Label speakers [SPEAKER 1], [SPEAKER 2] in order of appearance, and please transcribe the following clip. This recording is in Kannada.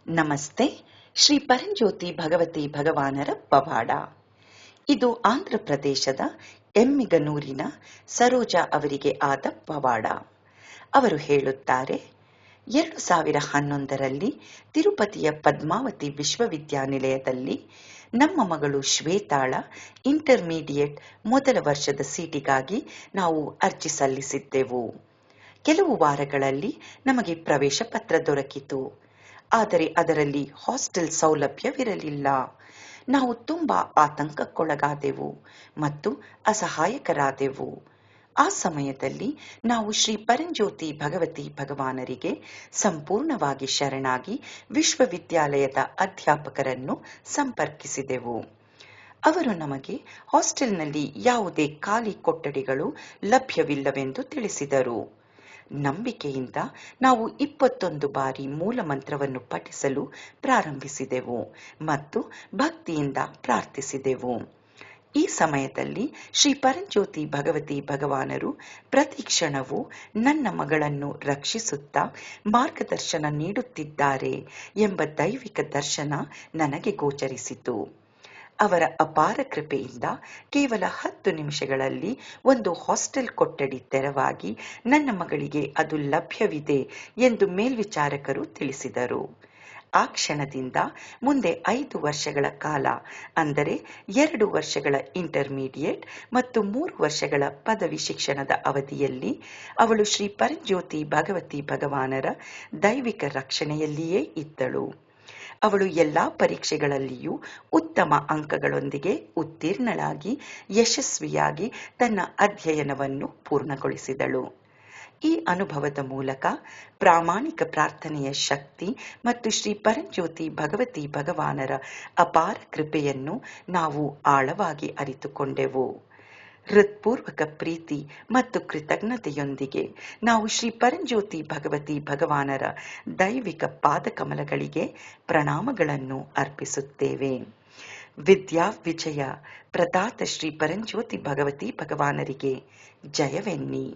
[SPEAKER 1] ನಮಸ್ತೆ. ಶ್ರೀ ಪರಂಜ್ಯೋತಿ ಭಗವತಿ ಭಗವಾನರ ಪವಾಡ. ಇದು ಆಂಧ್ರ ಪ್ರದೇಶದ ಎಮ್ಮಿಗನೂರಿನ ಸರೋಜಾ ಅವರಿಗೆ ಆದ ಪವಾಡ. ಅವರು ಹೇಳುತ್ತಾರೆ, 2011ರಲ್ಲಿ ತಿರುಪತಿಯ ಪದ್ಮಾವತಿ ವಿಶ್ವವಿದ್ಯಾನಿಲಯದಲ್ಲಿ ನಮ್ಮ ಮಗಳು ಶ್ವೇತಾಳ ಇಂಟರ್ಮೀಡಿಯೇಟ್ ಮೊದಲ ವರ್ಷದ ಸೀಟಿಗಾಗಿ ನಾವು ಅರ್ಜಿ ಸಲ್ಲಿಸಿದ್ದೆವು. ಕೆಲವು ವಾರಗಳಲ್ಲಿ ನಮಗೆ ಪ್ರವೇಶ ಪತ್ರ ದೊರಕಿತು. ಆದರೆ ಅದರಲ್ಲಿ ಹಾಸ್ಟೆಲ್ ಸೌಲಭ್ಯವಿರಲಿಲ್ಲ. ನಾವು ತುಂಬಾ ಆತಂಕಕ್ಕೊಳಗಾದೆವು ಮತ್ತು ಅಸಹಾಯಕರಾದೆವು. ಆ ಸಮಯದಲ್ಲಿ ನಾವು ಶ್ರೀ ಪರಂಜ್ಯೋತಿ ಭಗವತಿ ಭಗವಾನರಿಗೆ ಸಂಪೂರ್ಣವಾಗಿ ಶರಣಾಗಿ ವಿಶ್ವವಿದ್ಯಾಲಯದ ಅಧ್ಯಾಪಕರನ್ನು ಸಂಪರ್ಕಿಸಿದೆವು. ಅವರು ನಮಗೆ ಹಾಸ್ಟೆಲ್ನಲ್ಲಿ ಯಾವುದೇ ಖಾಲಿ ಕೊಠಡಿಗಳು ಲಭ್ಯವಿಲ್ಲವೆಂದು ತಿಳಿಸಿದರು. ನಂಬಿಕೆಯಿಂದ ನಾವು 21 ಬಾರಿ ಮೂಲ ಮಂತ್ರವನ್ನು ಪಠಿಸಲು ಪ್ರಾರಂಭಿಸಿದೆವು ಮತ್ತು ಭಕ್ತಿಯಿಂದ ಪ್ರಾರ್ಥಿಸಿದೆವು. ಈ ಸಮಯದಲ್ಲಿ ಶ್ರೀ ಪರಂಜ್ಯೋತಿ ಭಗವತಿ ಭಗವಾನರು ಪ್ರತಿ ಕ್ಷಣವೂ ನನ್ನ ಮಗಳನ್ನು ರಕ್ಷಿಸುತ್ತಾ ಮಾರ್ಗದರ್ಶನ ನೀಡುತ್ತಿದ್ದಾರೆ ಎಂಬ ದೈವಿಕ ದರ್ಶನ ನನಗೆ ಗೋಚರಿಸಿತು. ಅವರ ಅಪಾರ ಕೃಪೆಯಿಂದ ಕೇವಲ 10 ನಿಮಿಷಗಳಲ್ಲಿ ಒಂದು ಹಾಸ್ಟೆಲ್ ಕೊಠಡಿ ತೆರವಾಗಿ ನನ್ನ ಮಗಳಿಗೆ ಅದು ಲಭ್ಯವಿದೆ ಎಂದು ಮೇಲ್ವಿಚಾರಕರು ತಿಳಿಸಿದರು. ಆ ಕ್ಷಣದಿಂದ ಮುಂದೆ 5 ವರ್ಷಗಳ ಕಾಲ, ಅಂದರೆ 2 ವರ್ಷಗಳ ಇಂಟರ್ಮೀಡಿಯೇಟ್ ಮತ್ತು 3 ವರ್ಷಗಳ ಪದವಿ ಶಿಕ್ಷಣದ ಅವಧಿಯಲ್ಲಿ ಅವಳು ಶ್ರೀ ಪರಂಜ್ಯೋತಿ ಭಗವತಿ ಭಗವಾನರ ದೈವಿಕ ರಕ್ಷಣೆಯಲ್ಲಿಯೇ ಇದ್ದಳು. ಅವಳು ಎಲ್ಲಾ ಪರೀಕ್ಷೆಗಳಲ್ಲಿಯೂ ಉತ್ತಮ ಅಂಕಗಳೊಂದಿಗೆ ಉತ್ತೀರ್ಣಳಾಗಿ ಯಶಸ್ವಿಯಾಗಿ ತನ್ನ ಅಧ್ಯಯನವನ್ನು ಪೂರ್ಣಗೊಳಿಸಿದಳು. ಈ ಅನುಭವದ ಮೂಲಕ ಪ್ರಾಮಾಣಿಕ ಪ್ರಾರ್ಥನೆಯ ಶಕ್ತಿ ಮತ್ತು ಶ್ರೀ ಪರಂಜ್ಯೋತಿ ಭಗವತಿ ಭಗವಾನರ ಅಪಾರ ಕೃಪೆಯನ್ನು ನಾವು ಆಳವಾಗಿ ಅರಿತುಕೊಂಡೆವು. ಹೃತ್ಪೂರ್ವಕ ಪ್ರೀತಿ ಮತ್ತು ಕೃತಜ್ಞತೆಯೊಂದಿಗೆ ನಾವು ಶ್ರೀ ಪರಂಜ್ಯೋತಿ ಭಗವತಿ ಭಗವಾನರ ದೈವಿಕ ಪಾದಕಮಲಗಳಿಗೆ ಪ್ರಣಾಮಗಳನ್ನು ಅರ್ಪಿಸುತ್ತೇವೆ. ವಿದ್ಯಾ ವಿಜಯ ಪ್ರದಾತ ಶ್ರೀ ಪರಂಜ್ಯೋತಿ ಭಗವತಿ ಭಗವಾನರಿಗೆ ಜಯವೆನ್ನಿ.